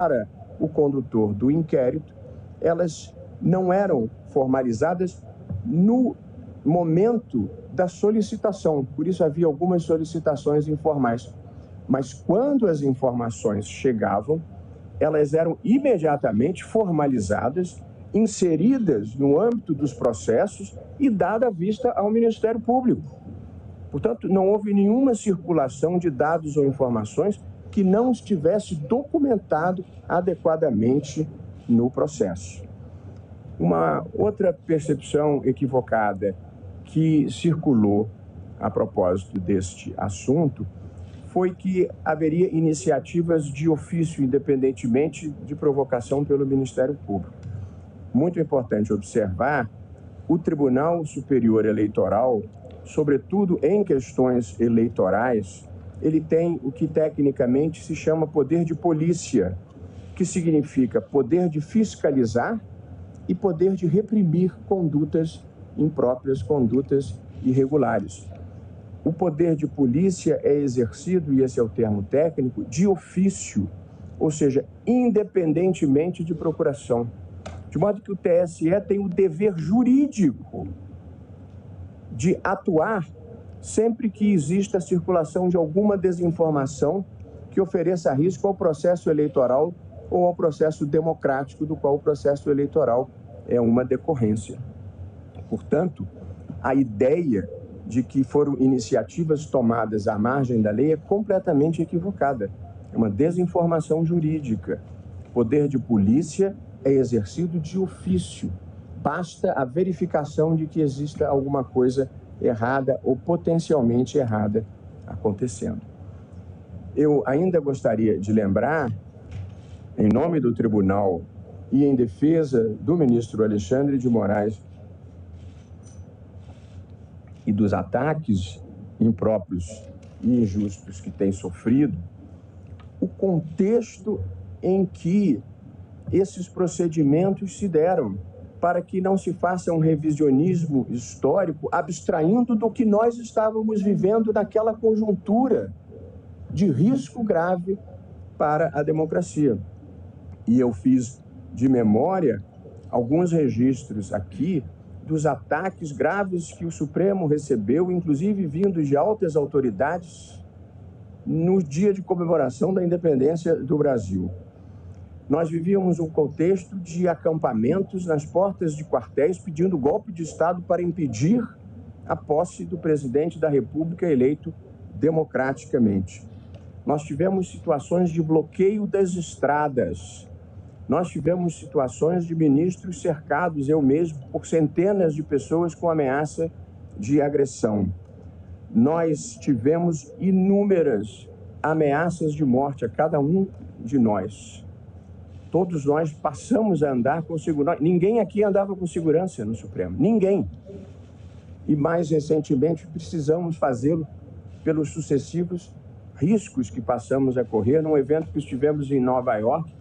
para o condutor do inquérito, elas não eram formalizadas no momento da solicitação, por isso havia algumas solicitações informais. Mas quando as informações chegavam, elas eram imediatamente formalizadas, inseridas no âmbito dos processos e dada vista ao Ministério Público. Portanto, não houve nenhuma circulação de dados ou informações que não estivesse documentado adequadamente no processo. Uma outra percepção equivocada que circulou a propósito deste assunto foi que haveria iniciativas de ofício, independentemente de provocação pelo Ministério Público. Muito importante observar, o Tribunal Superior Eleitoral, sobretudo em questões eleitorais, ele tem o que tecnicamente se chama poder de polícia, que significa poder de fiscalizar e poder de reprimir condutas impróprias, condutas irregulares. O poder de polícia é exercido, e esse é o termo técnico, de ofício, ou seja, independentemente de procuração. De modo que o TSE tem o dever jurídico de atuar sempre que exista a circulação de alguma desinformação que ofereça risco ao processo eleitoral ou ao processo democrático, do qual o processo eleitoral é uma decorrência. Portanto, a ideia de que foram iniciativas tomadas à margem da lei é completamente equivocada. É uma desinformação jurídica. O poder de polícia é exercido de ofício. Basta a verificação de que exista alguma coisa errada ou potencialmente errada acontecendo. Eu ainda gostaria de lembrar, em nome do tribunal e em defesa do ministro Alexandre de Moraes e dos ataques impróprios e injustos que tem sofrido, o contexto em que esses procedimentos se deram, para que não se faça um revisionismo histórico abstraindo do que nós estávamos vivendo naquela conjuntura de risco grave para a democracia. E eu fiz de memória alguns registros aqui dos ataques graves que o Supremo recebeu, inclusive vindos de altas autoridades, no dia de comemoração da independência do Brasil. Nós vivíamos um contexto de acampamentos nas portas de quartéis pedindo golpe de Estado para impedir a posse do presidente da República eleito democraticamente. Nós tivemos situações de bloqueio das estradas. Nós tivemos situações de ministros cercados, eu mesmo, por centenas de pessoas com ameaça de agressão. Nós tivemos inúmeras ameaças de morte a cada um de nós. Todos nós passamos a andar com segurança. Ninguém aqui andava com segurança no Supremo. Ninguém. E mais recentemente precisamos fazê-lo pelos sucessivos riscos que passamos a correr num evento que estivemos em Nova York,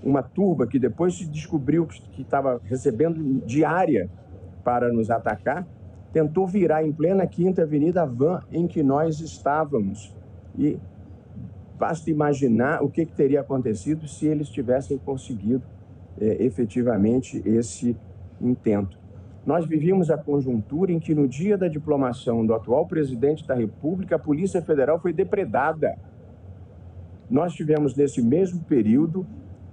uma turba que depois se descobriu que estava recebendo diária para nos atacar, tentou virar em plena Quinta Avenida a van em que nós estávamos. E basta imaginar o que teria acontecido se eles tivessem conseguido efetivamente esse intento. Nós vivíamos a conjuntura em que, no dia da diplomação do atual presidente da República, a Polícia Federal foi depredada. Nós tivemos, nesse mesmo período,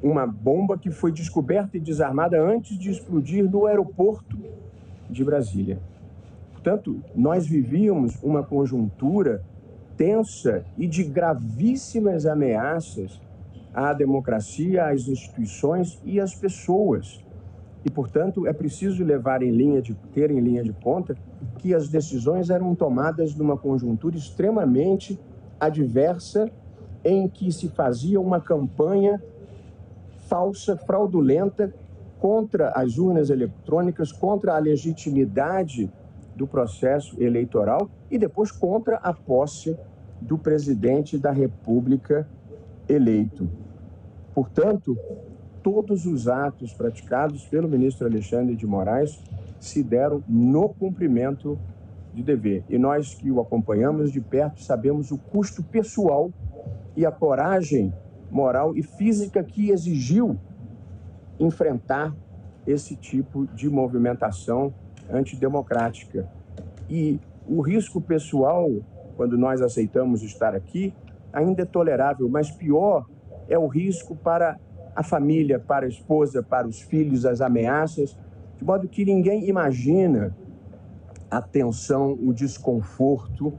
uma bomba que foi descoberta e desarmada antes de explodir no aeroporto de Brasília. Portanto, nós vivíamos uma conjuntura tensa e de gravíssimas ameaças à democracia, às instituições e às pessoas. E, portanto, é preciso ter em linha de ponta que as decisões eram tomadas numa conjuntura extremamente adversa, em que se fazia uma campanha falsa, fraudulenta, contra as urnas eletrônicas, contra a legitimidade do processo eleitoral e depois contra a posse do presidente da República eleito. Portanto, todos os atos praticados pelo ministro Alexandre de Moraes se deram no cumprimento de dever. E nós que o acompanhamos de perto sabemos o custo pessoal e a coragem moral e física que exigiu enfrentar esse tipo de movimentação antidemocrática. E o risco pessoal, quando nós aceitamos estar aqui, ainda é tolerável, mas pior é o risco para a família, para a esposa, para os filhos, as ameaças, de modo que ninguém imagina a tensão, o desconforto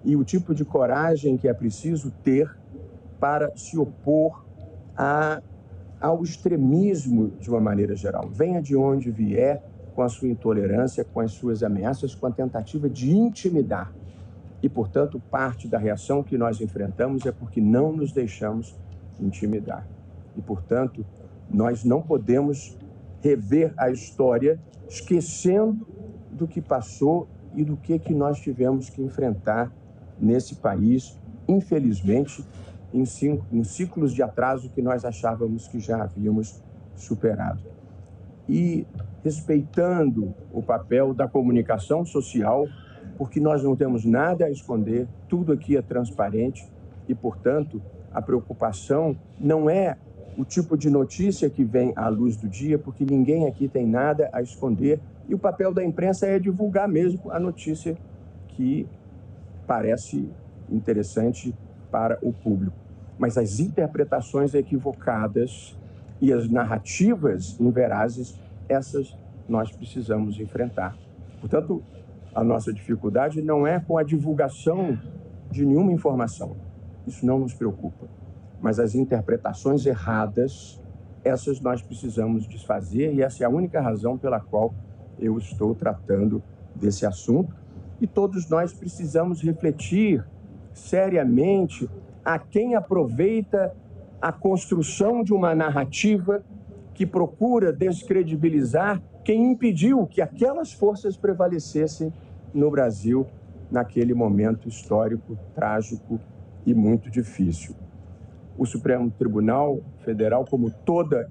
e o tipo de coragem que é preciso ter para se opor ao extremismo de uma maneira geral. Venha de onde vier, com a sua intolerância, com as suas ameaças, com a tentativa de intimidar. E, portanto, parte da reação que nós enfrentamos é porque não nos deixamos intimidar. E, portanto, nós não podemos rever a história esquecendo do que passou e do que nós tivemos que enfrentar nesse país, infelizmente, em ciclos de atraso que nós achávamos que já havíamos superado. E respeitando o papel da comunicação social, porque nós não temos nada a esconder, tudo aqui é transparente e, portanto, a preocupação não é o tipo de notícia que vem à luz do dia, porque ninguém aqui tem nada a esconder e o papel da imprensa é divulgar mesmo a notícia que parece interessante para o público. Mas as interpretações equivocadas e as narrativas inverazes, essas nós precisamos enfrentar. Portanto, a nossa dificuldade não é com a divulgação de nenhuma informação. Isso não nos preocupa. Mas as interpretações erradas, essas nós precisamos desfazer e essa é a única razão pela qual eu estou tratando desse assunto. E todos nós precisamos refletir seriamente a quem aproveita a construção de uma narrativa que procura descredibilizar quem impediu que aquelas forças prevalecessem no Brasil naquele momento histórico, trágico e muito difícil. O Supremo Tribunal Federal, como toda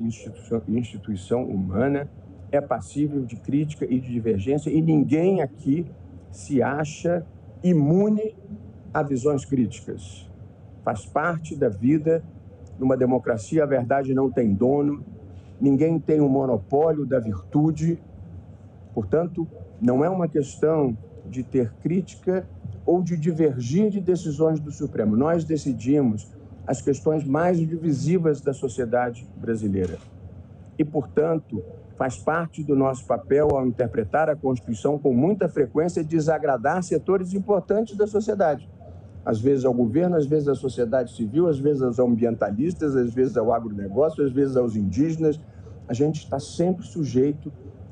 instituição humana, é passível de crítica e de divergência e ninguém aqui se acha imune a visões críticas. Faz parte da vida. Numa democracia, a verdade não tem dono, ninguém tem o monopólio da virtude. Portanto, não é uma questão de ter crítica ou de divergir de decisões do Supremo. Nós decidimos as questões mais divisivas da sociedade brasileira. E, portanto, faz parte do nosso papel, ao interpretar a Constituição, com muita frequência, desagradar setores importantes da sociedade. Às vezes ao governo, às vezes à sociedade civil, às vezes aos ambientalistas, às vezes ao agronegócio, às vezes aos indígenas. A gente está sempre sujeito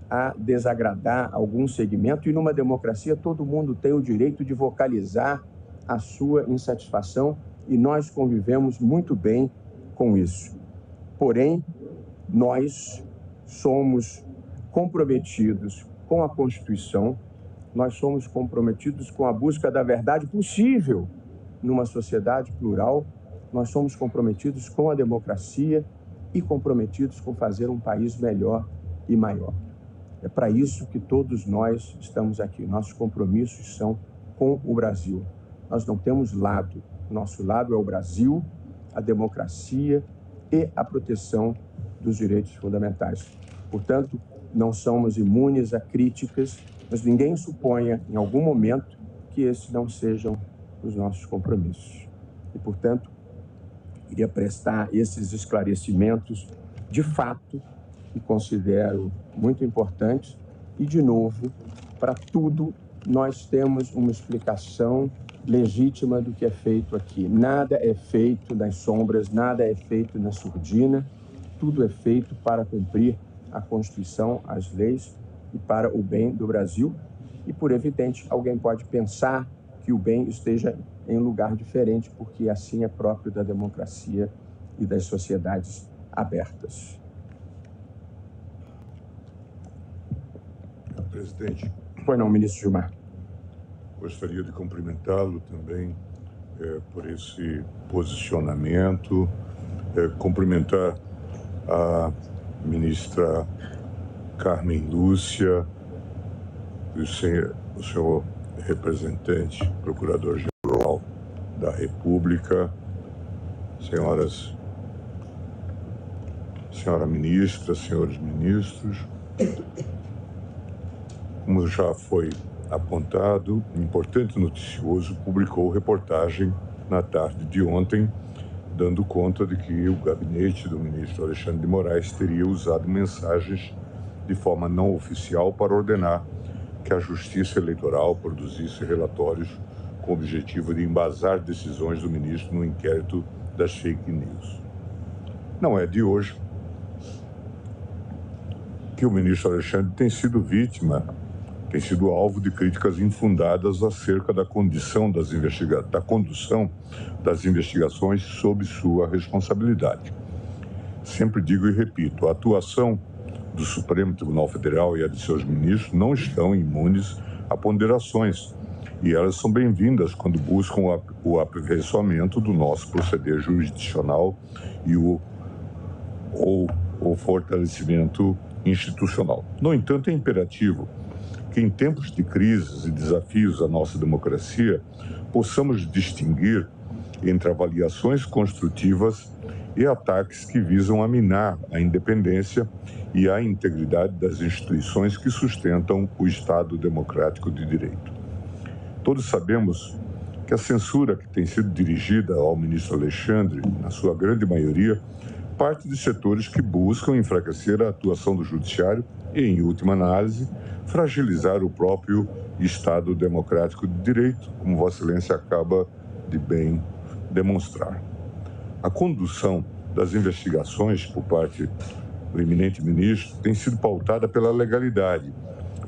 a desagradar algum segmento e numa democracia todo mundo tem o direito de vocalizar a sua insatisfação e nós convivemos muito bem com isso. Porém, nós somos comprometidos com a Constituição, nós somos comprometidos com a busca da verdade possível numa sociedade plural, nós somos comprometidos com a democracia e comprometidos com fazer um país melhor e maior. É para isso que todos nós estamos aqui. Nossos compromissos são com o Brasil. Nós não temos lado. Nosso lado é o Brasil, a democracia e a proteção dos direitos fundamentais. Portanto, não somos imunes a críticas, mas ninguém suponha, em algum momento, que esses não sejam os nossos compromissos. E, portanto, queria prestar esses esclarecimentos de fato que considero muito importantes e, de novo, para tudo nós temos uma explicação legítima do que é feito aqui. Nada é feito nas sombras, nada é feito na surdina, tudo é feito para cumprir a Constituição, as leis e para o bem do Brasil. E, por evidente, alguém pode pensar que o bem esteja em um lugar diferente, porque assim é próprio da democracia e das sociedades abertas. Presidente. Pois não, ministro Gilmar. Gostaria de cumprimentá-lo também por esse posicionamento, cumprimentar a ministra Carmen Lúcia, o senhor representante, procurador-geral da República, senhoras senhora ministra, senhores ministros. Como já foi apontado, um importante noticioso publicou reportagem na tarde de ontem, dando conta de que o gabinete do ministro Alexandre de Moraes teria usado mensagens de forma não oficial para ordenar que a Justiça Eleitoral produzisse relatórios com o objetivo de embasar decisões do ministro no inquérito das fake news. Não é de hoje que o ministro Alexandre tem sido alvo de críticas infundadas acerca da condução das investigações sob sua responsabilidade. Sempre digo e repito, a atuação do Supremo Tribunal Federal e a de seus ministros não estão imunes a ponderações, e elas são bem-vindas quando buscam o aperfeiçoamento do nosso proceder jurisdicional e o fortalecimento institucional. No entanto, é imperativo que em tempos de crises e desafios à nossa democracia, possamos distinguir entre avaliações construtivas e ataques que visam a minar a independência e a integridade das instituições que sustentam o Estado democrático de direito. Todos sabemos que a censura que tem sido dirigida ao ministro Alexandre, na sua grande maioria, parte de setores que buscam enfraquecer a atuação do judiciário e, em última análise, fragilizar o próprio Estado democrático de direito, como Vossa Excelência acaba de bem demonstrar. A condução das investigações por parte do eminente ministro tem sido pautada pela legalidade,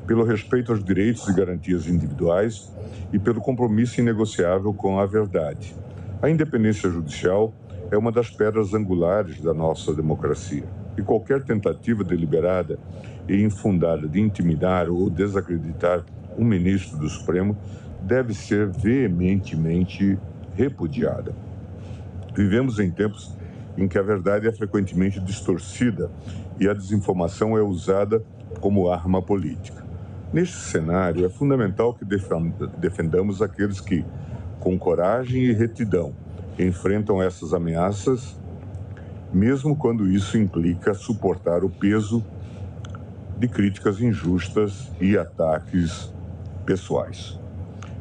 pelo respeito aos direitos e garantias individuais e pelo compromisso inegociável com a verdade. A independência judicial é uma das pedras angulares da nossa democracia, e qualquer tentativa deliberada e infundada de intimidar ou desacreditar um ministro do Supremo deve ser veementemente repudiada. Vivemos em tempos em que a verdade é frequentemente distorcida e a desinformação é usada como arma política. Neste cenário, é fundamental que defendamos aqueles que, com coragem e retidão, enfrentam essas ameaças, mesmo quando isso implica suportar o peso de críticas injustas e ataques pessoais.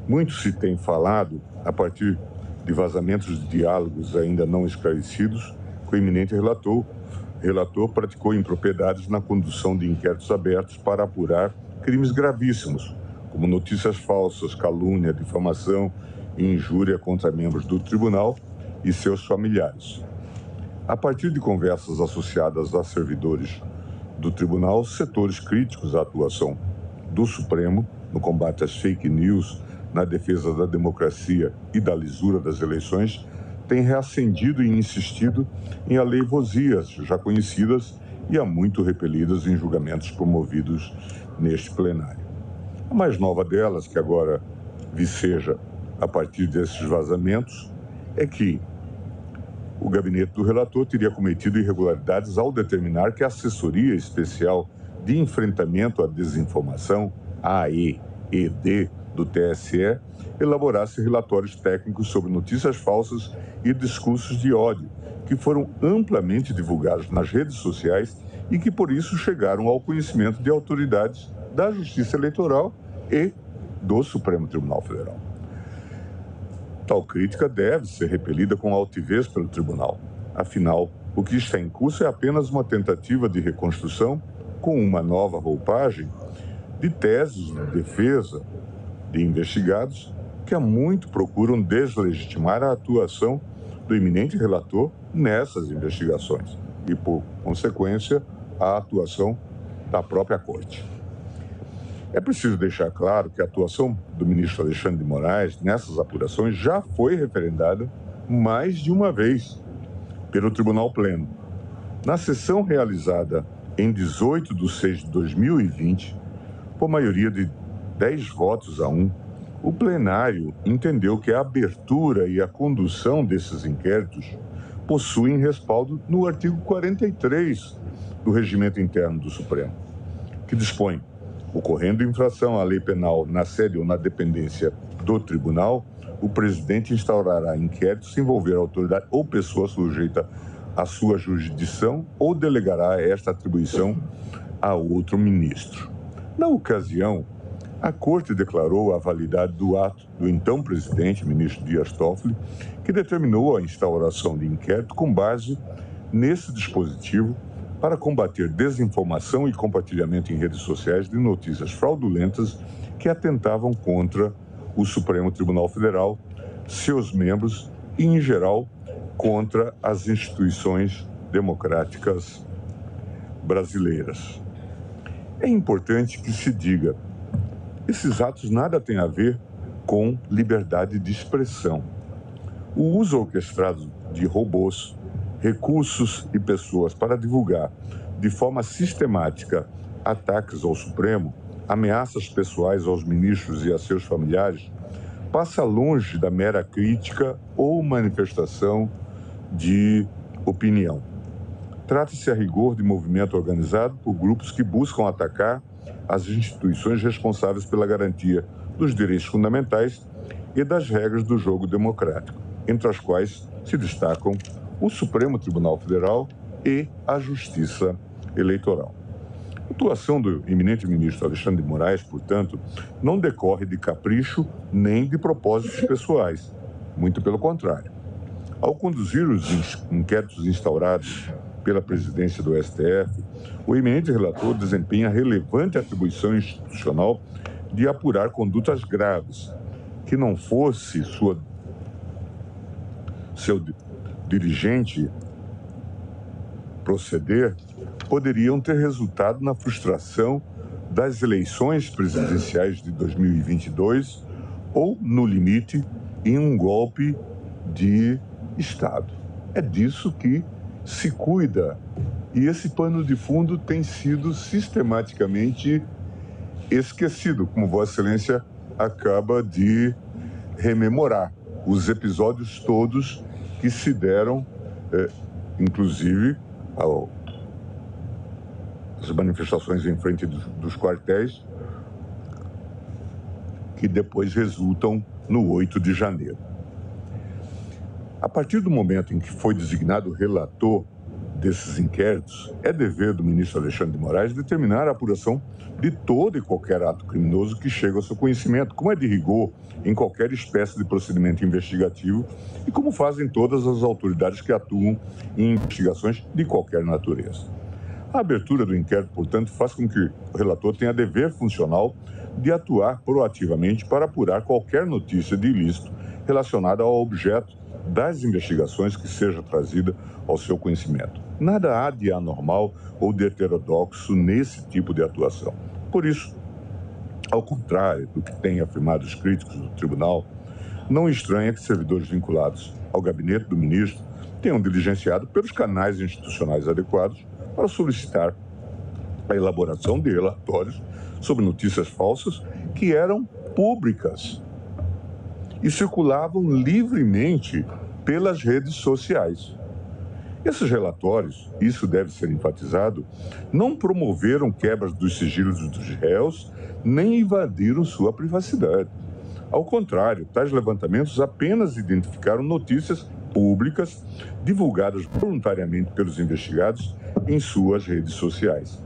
Muito se tem falado, a partir de vazamentos de diálogos ainda não esclarecidos, que o eminente relator praticou impropriedades na condução de inquéritos abertos para apurar crimes gravíssimos, como notícias falsas, calúnia, difamação e injúria contra membros do tribunal e seus familiares. A partir de conversas associadas a servidores do tribunal, setores críticos à atuação do Supremo no combate às fake news, na defesa da democracia e da lisura das eleições, têm reacendido e insistido em aleivosias já conhecidas e há muito repelidas em julgamentos promovidos neste plenário. A mais nova delas, que agora viceja a partir desses vazamentos, é que o gabinete do relator teria cometido irregularidades ao determinar que a Assessoria Especial de Enfrentamento à Desinformação, AEED, do TSE, elaborasse relatórios técnicos sobre notícias falsas e discursos de ódio, que foram amplamente divulgados nas redes sociais e que, por isso, chegaram ao conhecimento de autoridades da Justiça Eleitoral e do Supremo Tribunal Federal. Tal crítica deve ser repelida com altivez pelo tribunal. Afinal, o que está em curso é apenas uma tentativa de reconstrução com uma nova roupagem de teses de defesa de investigados que há muito procuram deslegitimar a atuação do eminente relator nessas investigações e, por consequência, a atuação da própria Corte. É preciso deixar claro que a atuação do ministro Alexandre de Moraes nessas apurações já foi referendada mais de uma vez pelo Tribunal Pleno. Na sessão realizada em 18 de 6 de 2020, por maioria de 10 votos a 1, o plenário entendeu que a abertura e a condução desses inquéritos possuem respaldo no artigo 43 do Regimento Interno do Supremo, que dispõe: ocorrendo infração à lei penal na sede ou na dependência do tribunal, o presidente instaurará inquérito se envolver a autoridade ou pessoa sujeita a sua jurisdição ou delegará esta atribuição a outro ministro. Na ocasião, a Corte declarou a validade do ato do então presidente, ministro Dias Toffoli, que determinou a instauração de inquérito com base nesse dispositivo para combater desinformação e compartilhamento em redes sociais de notícias fraudulentas que atentavam contra o Supremo Tribunal Federal, seus membros e, em geral, contra as instituições democráticas brasileiras. É importante que se diga, esses atos nada têm a ver com liberdade de expressão. O uso orquestrado de robôs, recursos e pessoas para divulgar de forma sistemática ataques ao Supremo, ameaças pessoais aos ministros e a seus familiares, passa longe da mera crítica ou manifestação de opinião. Trata-se a rigor de movimento organizado por grupos que buscam atacar as instituições responsáveis pela garantia dos direitos fundamentais e das regras do jogo democrático, entre as quais se destacam o Supremo Tribunal Federal e a Justiça Eleitoral. A atuação do eminente ministro Alexandre de Moraes, portanto, não decorre de capricho nem de propósitos pessoais, muito pelo contrário. Ao conduzir os inquéritos instaurados pela presidência do STF, o eminente relator desempenha relevante atribuição institucional de apurar condutas graves, que não fosse seu dirigente proceder, poderiam ter resultado na frustração das eleições presidenciais de 2022 ou, no limite, em um golpe de Estado. É disso que se cuida. E esse pano de fundo tem sido sistematicamente esquecido, como Vossa Excelência acaba de rememorar. Os episódios todos que se deram, inclusive, as manifestações em frente dos quartéis, que depois resultam no 8 de janeiro. A partir do momento em que foi designado o relator desses inquéritos, é dever do ministro Alexandre de Moraes determinar a apuração de todo e qualquer ato criminoso que chegue ao seu conhecimento, como é de rigor em qualquer espécie de procedimento investigativo e como fazem todas as autoridades que atuam em investigações de qualquer natureza. A abertura do inquérito, portanto, faz com que o relator tenha dever funcional de atuar proativamente para apurar qualquer notícia de ilícito relacionada ao objeto das investigações que seja trazida ao seu conhecimento. Nada há de anormal ou de heterodoxo nesse tipo de atuação. Por isso, ao contrário do que têm afirmado os críticos do tribunal, não estranha que servidores vinculados ao gabinete do ministro tenham diligenciado pelos canais institucionais adequados para solicitar a elaboração de relatórios sobre notícias falsas que eram públicas e circulavam livremente pelas redes sociais. Esses relatórios, isso deve ser enfatizado, não promoveram quebras dos sigilos dos réus, nem invadiram sua privacidade. Ao contrário, tais levantamentos apenas identificaram notícias públicas divulgadas voluntariamente pelos investigados em suas redes sociais.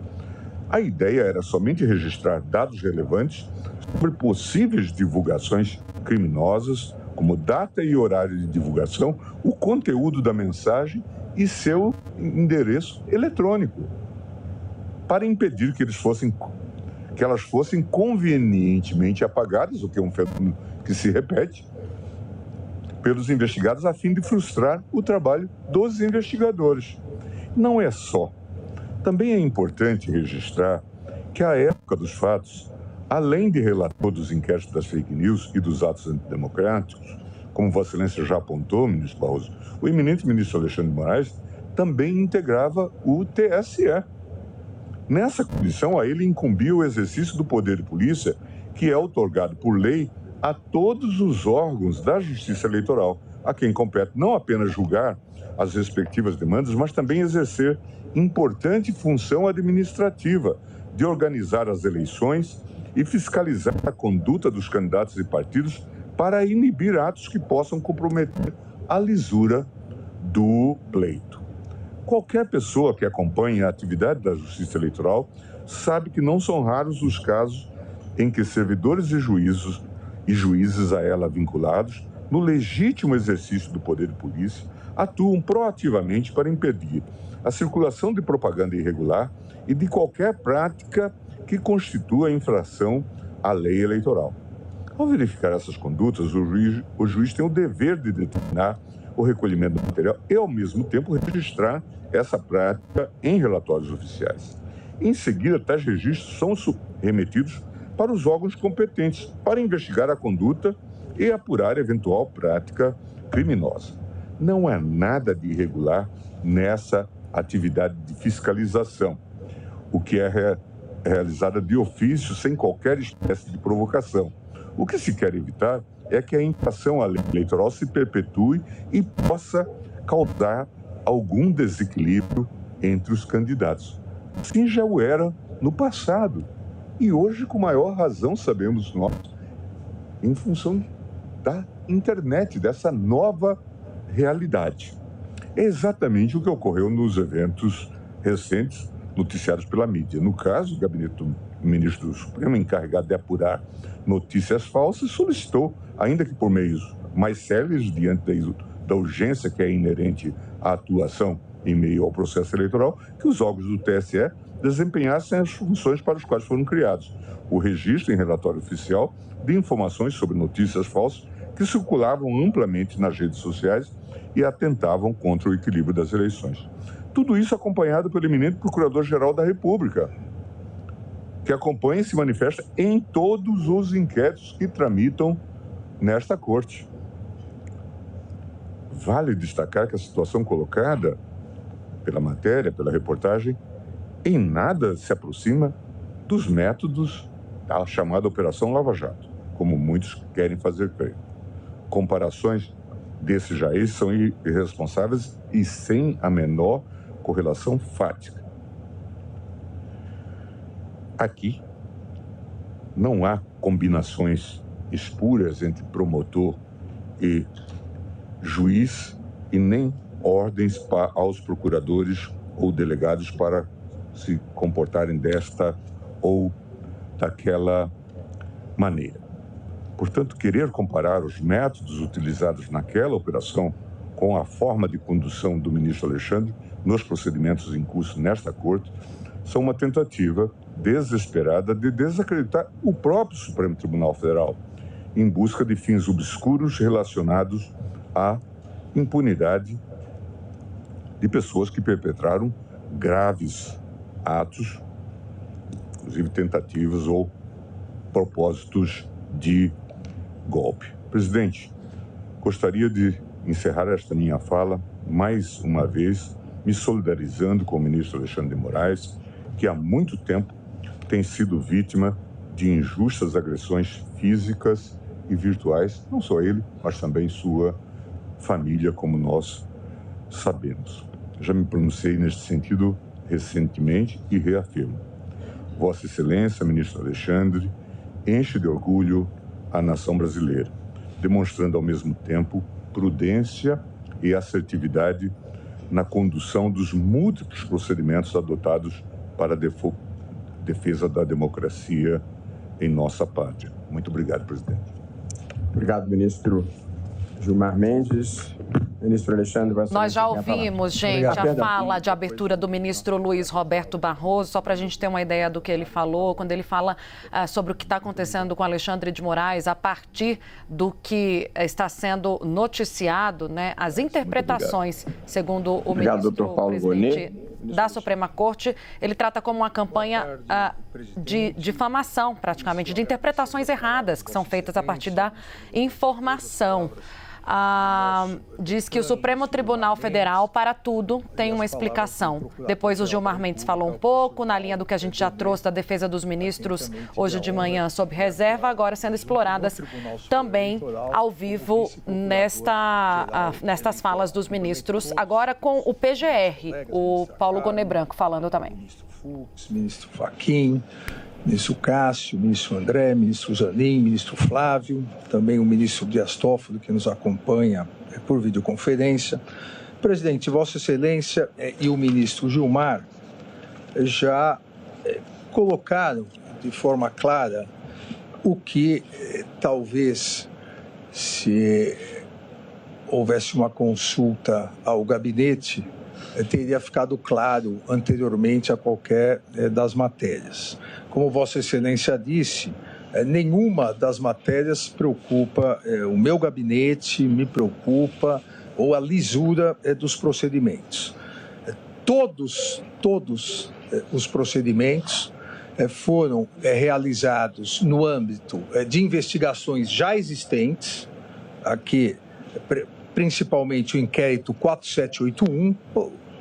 A ideia era somente registrar dados relevantes sobre possíveis divulgações criminosas, como data e horário de divulgação, o conteúdo da mensagem e seu endereço eletrônico, para impedir que elas fossem convenientemente apagadas, o que é um fenômeno que se repete, pelos investigados, a fim de frustrar o trabalho dos investigadores. Não é só. Também é importante registrar que, à época dos fatos, além de relator dos inquéritos das fake news e dos atos antidemocráticos, como Vossa Excelência já apontou, ministro Barroso, o eminente ministro Alexandre de Moraes também integrava o TSE. Nessa condição, a ele incumbia o exercício do poder de polícia, que é outorgado por lei a todos os órgãos da Justiça Eleitoral, a quem compete não apenas julgar as respectivas demandas, mas também exercer importante função administrativa de organizar as eleições e fiscalizar a conduta dos candidatos e partidos para inibir atos que possam comprometer a lisura do pleito. Qualquer pessoa que acompanhe a atividade da Justiça Eleitoral sabe que não são raros os casos em que servidores e juízes a ela vinculados, no legítimo exercício do poder de polícia, atuam proativamente para impedir a circulação de propaganda irregular e de qualquer prática que constitua infração à lei eleitoral. Ao verificar essas condutas, o juiz tem o dever de determinar o recolhimento do material e, ao mesmo tempo, registrar essa prática em relatórios oficiais. Em seguida, tais registros são remetidos para os órgãos competentes para investigar a conduta e apurar eventual prática criminosa. Não há nada de irregular nessa atividade de fiscalização, o que é realizada de ofício, sem qualquer espécie de provocação. O que se quer evitar é que a infração à lei eleitoral se perpetue e possa causar algum desequilíbrio entre os candidatos. Assim já o era no passado. E hoje, com maior razão, sabemos nós, em função da internet, dessa nova realidade. É exatamente o que ocorreu nos eventos recentes noticiados pela mídia. No caso, o gabinete do ministro do Supremo, encarregado de apurar notícias falsas, solicitou, ainda que por meios mais céleres, diante da urgência que é inerente à atuação em meio ao processo eleitoral, que os órgãos do TSE desempenhassem as funções para as quais foram criados. O registro em relatório oficial de informações sobre notícias falsas que circulavam amplamente nas redes sociais e atentavam contra o equilíbrio das eleições. Tudo isso acompanhado pelo eminente Procurador-Geral da República, que acompanha e se manifesta em todos os inquéritos que tramitam nesta Corte. Vale destacar que a situação colocada pela matéria, pela reportagem, em nada se aproxima dos métodos da chamada Operação Lava Jato, como muitos querem fazer crer. Comparações desses jaez são irresponsáveis e sem a menor correlação fática. Aqui não há combinações espúrias entre promotor e juiz e nem ordens aos procuradores ou delegados para se comportarem desta ou daquela maneira. Portanto, querer comparar os métodos utilizados naquela operação com a forma de condução do ministro Alexandre nos procedimentos em curso nesta Corte são uma tentativa desesperada de desacreditar o próprio Supremo Tribunal Federal em busca de fins obscuros relacionados à impunidade de pessoas que perpetraram graves atos, inclusive tentativas ou propósitos de golpe. Presidente, gostaria de encerrar esta minha fala mais uma vez me solidarizando com o ministro Alexandre de Moraes, que há muito tempo tem sido vítima de injustas agressões físicas e virtuais, não só ele, mas também sua família, como nós sabemos. Já me pronunciei neste sentido recentemente e reafirmo. Vossa Excelência, ministro Alexandre, enche de orgulho a nação brasileira, demonstrando ao mesmo tempo prudência e assertividade na condução dos múltiplos procedimentos adotados para a defesa da democracia em nossa pátria. Muito obrigado, presidente. Obrigado, ministro Gilmar Mendes. Ministro Alexandre, nós já ouvimos, gente, a fala de abertura do ministro Luiz Roberto Barroso, só para a gente ter uma ideia do que ele falou, quando ele fala sobre o que está acontecendo com Alexandre de Moraes, a partir do que está sendo noticiado, né, as interpretações, segundo o ministro-presidente da Suprema Corte, ele trata como uma campanha de difamação, praticamente, de interpretações erradas que são feitas a partir da informação. Diz que o Supremo Tribunal Federal, para tudo, tem uma explicação. Depois o Gilmar Mendes falou um pouco, na linha do que a gente já trouxe da defesa dos ministros hoje de manhã sob reserva, agora sendo exploradas também ao vivo nestas falas dos ministros, agora com o PGR, o Paulo Gonet Branco falando também. Ministro Fux, ministro Fachin, ministro Cássio, ministro André, ministro Zanin, ministro Flávio, também o ministro Dias Toffoli, que nos acompanha por videoconferência, Presidente, Vossa Excelência e o ministro Gilmar já colocaram de forma clara o que talvez, se houvesse uma consulta ao gabinete, teria ficado claro anteriormente a qualquer das matérias. Como Vossa Excelência disse, nenhuma das matérias preocupa o meu gabinete, me preocupa, ou a lisura dos procedimentos. Todos os procedimentos foram realizados no âmbito de investigações já existentes, aqui principalmente o inquérito 4781,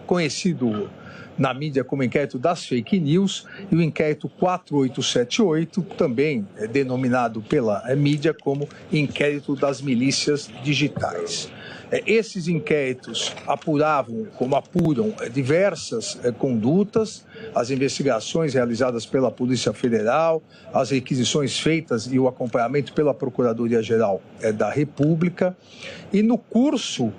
conhecido na mídia como inquérito das fake news, e o inquérito 4878, também denominado pela mídia como inquérito das milícias digitais. Esses inquéritos apuravam, como apuram, diversas condutas, as investigações realizadas pela Polícia Federal, as requisições feitas e o acompanhamento pela Procuradoria-Geral da República. E no curso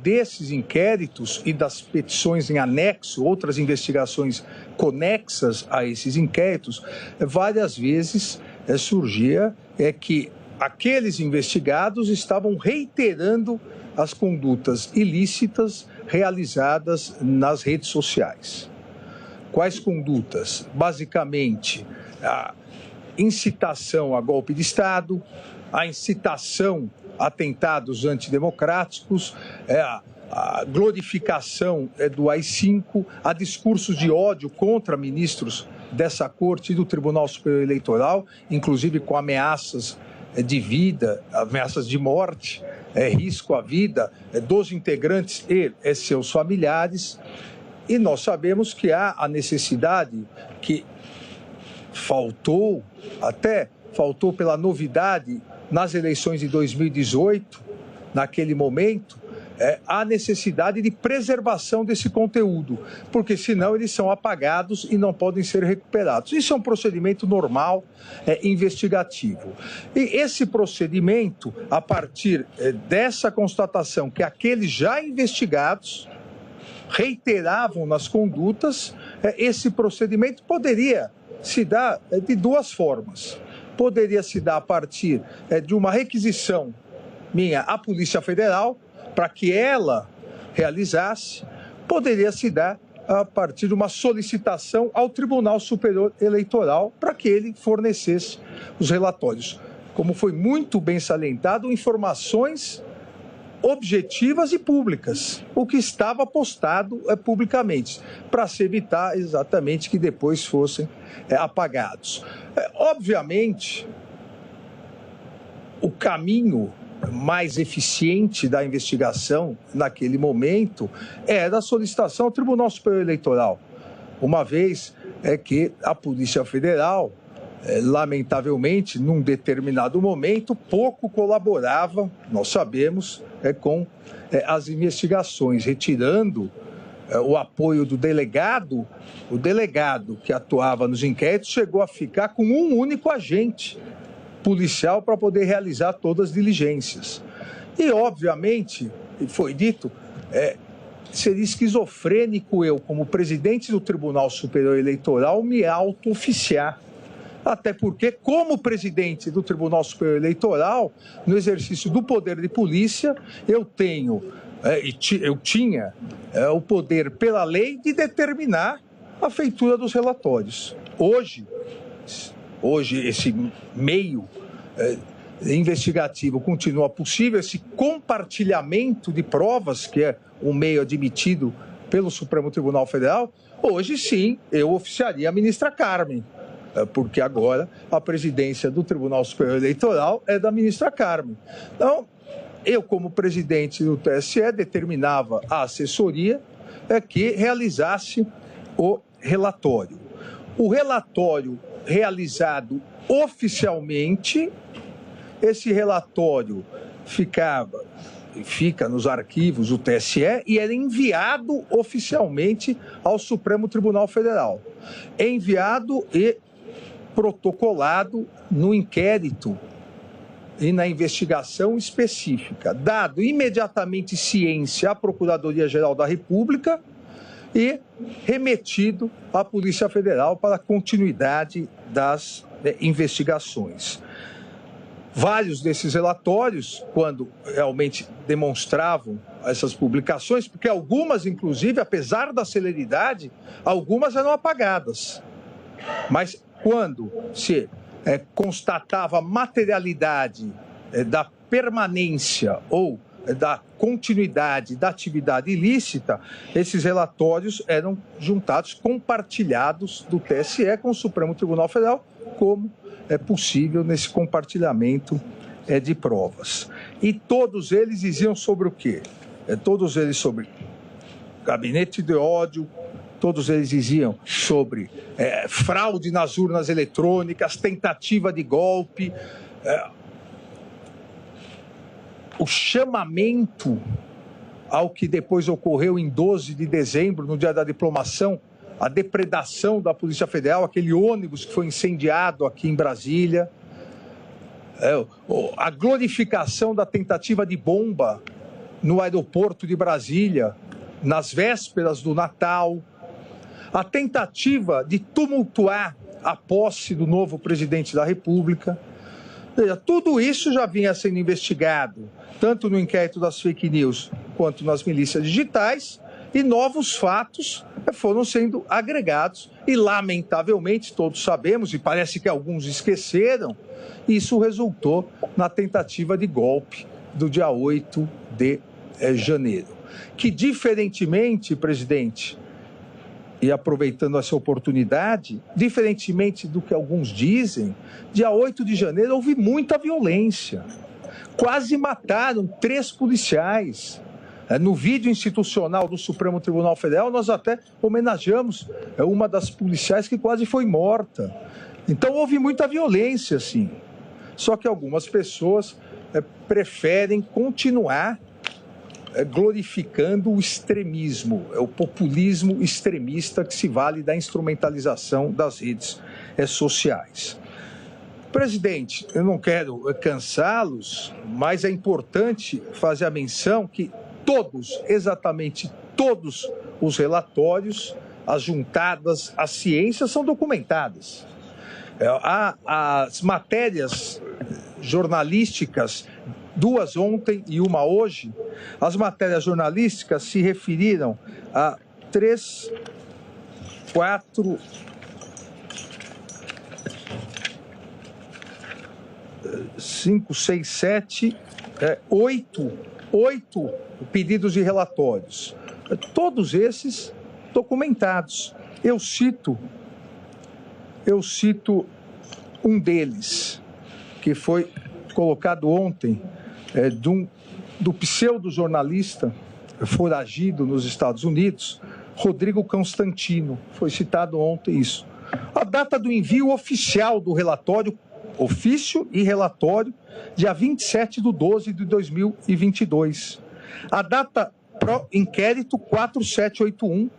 desses inquéritos e das petições em anexo, outras investigações conexas a esses inquéritos, várias vezes surgia que aqueles investigados estavam reiterando as condutas ilícitas realizadas nas redes sociais. Quais condutas? Basicamente, a incitação a golpe de Estado, a incitação a atentados antidemocráticos, a glorificação do AI-5, a discursos de ódio contra ministros dessa Corte e do Tribunal Superior Eleitoral, inclusive com ameaças de vida, ameaças de morte, risco à vida dos integrantes e seus familiares. E nós sabemos que há a necessidade que faltou pela novidade nas eleições de 2018, naquele momento, há necessidade de preservação desse conteúdo, porque senão eles são apagados e não podem ser recuperados. Isso é um procedimento normal, investigativo. E esse procedimento, a partir dessa constatação que aqueles já investigados reiteravam nas condutas, esse procedimento poderia se dar de duas formas. Poderia se dar a partir de uma requisição minha à Polícia Federal, para que ela realizasse, poderia se dar a partir de uma solicitação ao Tribunal Superior Eleitoral para que ele fornecesse os relatórios. Como foi muito bem salientado, informações objetivas e públicas, o que estava postado publicamente, para se evitar exatamente que depois fossem apagados. Obviamente, o caminho mais eficiente da investigação naquele momento era a solicitação ao Tribunal Superior Eleitoral, uma vez que a Polícia Federal, lamentavelmente, num determinado momento, pouco colaborava, nós sabemos, com as investigações, retirando o apoio do delegado. O delegado que atuava nos inquéritos chegou a ficar com um único agente policial para poder realizar todas as diligências. E, obviamente, foi dito, seria esquizofrênico eu, como presidente do Tribunal Superior Eleitoral, me auto-oficiar. Até porque, como presidente do Tribunal Superior Eleitoral, no exercício do poder de polícia, eu tinha o poder pela lei de determinar a feitura dos relatórios. Hoje esse meio investigativo continua possível, esse compartilhamento de provas, que é um meio admitido pelo Supremo Tribunal Federal. Hoje sim, eu oficiaria a ministra Carmen, porque agora a presidência do Tribunal Superior Eleitoral é da ministra Carmen. Então, eu, como presidente do TSE, determinava a assessoria que realizasse o relatório. O relatório realizado oficialmente, esse relatório fica nos arquivos do TSE e era enviado oficialmente ao Supremo Tribunal Federal. Enviado e protocolado no inquérito e na investigação específica, dado imediatamente ciência à Procuradoria-Geral da República e remetido à Polícia Federal para a continuidade das investigações. Vários desses relatórios, quando realmente demonstravam essas publicações, porque algumas, inclusive, apesar da celeridade, algumas eram apagadas. Mas quando se constatava a materialidade da permanência ou da continuidade da atividade ilícita, esses relatórios eram juntados, compartilhados do TSE com o Supremo Tribunal Federal, como é possível nesse compartilhamento de provas. E todos eles diziam sobre o quê? Todos eles sobre gabinete de ódio, todos eles diziam sobre fraude nas urnas eletrônicas, tentativa de golpe, o chamamento ao que depois ocorreu em 12 de dezembro, no dia da diplomação, a depredação da Polícia Federal, aquele ônibus que foi incendiado aqui em Brasília, a glorificação da tentativa de bomba no aeroporto de Brasília, nas vésperas do Natal, a tentativa de tumultuar a posse do novo presidente da República. Tudo isso já vinha sendo investigado, tanto no inquérito das fake news quanto nas milícias digitais, e novos fatos foram sendo agregados e, lamentavelmente, todos sabemos, e parece que alguns esqueceram, isso resultou na tentativa de golpe do dia 8 de janeiro. Que, diferentemente, presidente, e aproveitando essa oportunidade, diferentemente do que alguns dizem, dia 8 de janeiro houve muita violência. Quase mataram 3 policiais. No vídeo institucional do Supremo Tribunal Federal, nós até homenageamos uma das policiais que quase foi morta. Então houve muita violência, sim. Só que algumas pessoas preferem continuar glorificando o extremismo, o populismo extremista que se vale da instrumentalização das redes sociais. Presidente, eu não quero cansá-los, mas é importante fazer a menção que todos, exatamente todos os relatórios, as juntadas, as ciências são documentadas. As matérias jornalísticas, 2 ontem e 1 hoje, as matérias jornalísticas se referiram a 3, 4, 5, 6, 7, 8 pedidos de relatórios. Todos esses documentados. Eu cito um deles, que foi colocado ontem, do pseudo-jornalista foragido nos Estados Unidos, Rodrigo Constantino. Foi citado ontem isso. A data do envio oficial do relatório, ofício e relatório, dia 27 de 12 de 2022. A data pro inquérito 4781,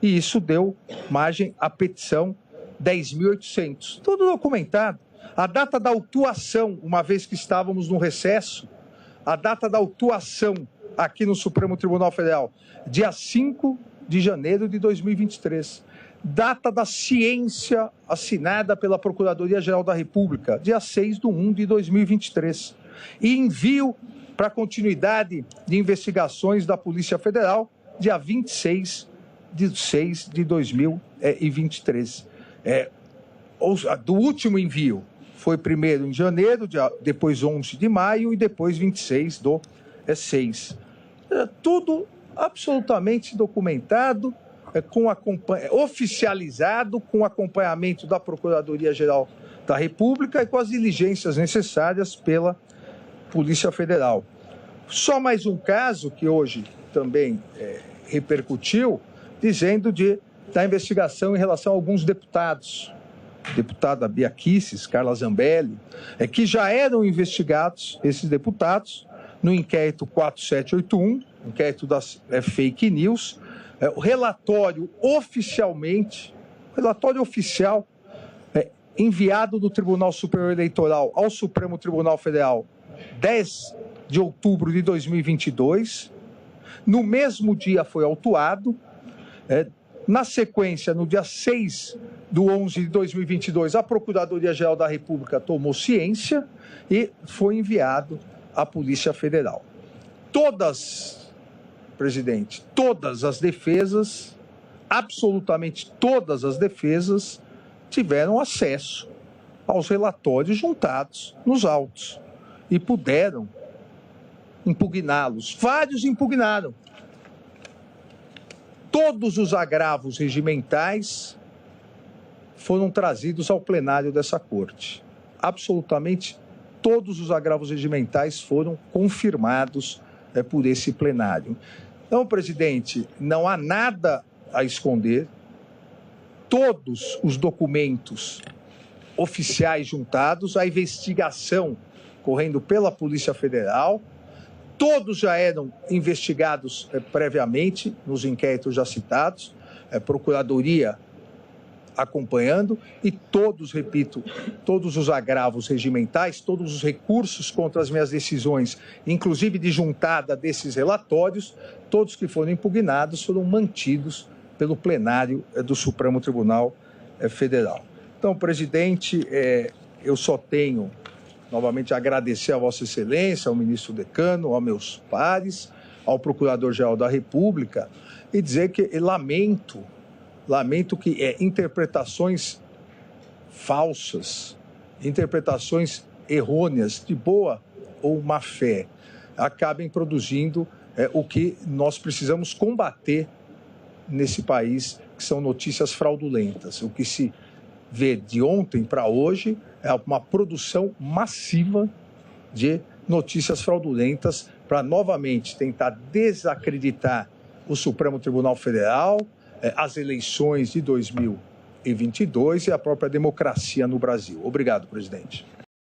e isso deu margem à petição 10.800. Tudo documentado. A data da autuação, uma vez que estávamos no recesso, a data da autuação aqui no Supremo Tribunal Federal, dia 5 de janeiro de 2023. Data da ciência assinada pela Procuradoria-Geral da República, dia 6 de 1 de 2023. E envio para continuidade de investigações da Polícia Federal, dia 26 de 6 de 2023. Do último envio foi primeiro em janeiro, depois 11 de maio e depois 26 do 6. Tudo absolutamente documentado, oficializado, com acompanhamento da Procuradoria-Geral da República e com as diligências necessárias pela Polícia Federal. Só mais um caso que hoje também repercutiu, dizendo da investigação em relação a alguns deputados, deputada Bia Kicis, Carla Zambelli, que já eram investigados, esses deputados, no inquérito 4781, inquérito das fake news, o relatório oficial enviado do Tribunal Superior Eleitoral ao Supremo Tribunal Federal 10 de outubro de 2022. No mesmo dia foi autuado. Na sequência, no dia 6/11 de 2022, a Procuradoria-Geral da República tomou ciência e foi enviado à Polícia Federal. Presidente, todas as defesas, absolutamente todas as defesas, tiveram acesso aos relatórios juntados nos autos e puderam impugná-los. Vários impugnaram. Todos os agravos regimentais foram trazidos ao plenário dessa corte. Absolutamente todos os agravos regimentais foram confirmados por esse plenário. Então, presidente, não há nada a esconder. Todos os documentos oficiais juntados, a investigação correndo pela Polícia Federal, todos já eram investigados previamente nos inquéritos já citados, Procuradoria acompanhando, e todos, repito, todos os agravos regimentais, todos os recursos contra as minhas decisões, inclusive de juntada desses relatórios, todos que foram impugnados foram mantidos pelo plenário do Supremo Tribunal Federal. Então, presidente, eu só tenho novamente agradecer a Vossa Excelência, ao ministro Decano, aos meus pares, ao Procurador-Geral da República, e dizer que lamento que interpretações falsas, interpretações errôneas, de boa ou má fé, acabem produzindo o que nós precisamos combater nesse país, que são notícias fraudulentas. O que se vê de ontem para hoje é uma produção massiva de notícias fraudulentas para novamente tentar desacreditar o Supremo Tribunal Federal, as eleições de 2022 e a própria democracia no Brasil. Obrigado, presidente.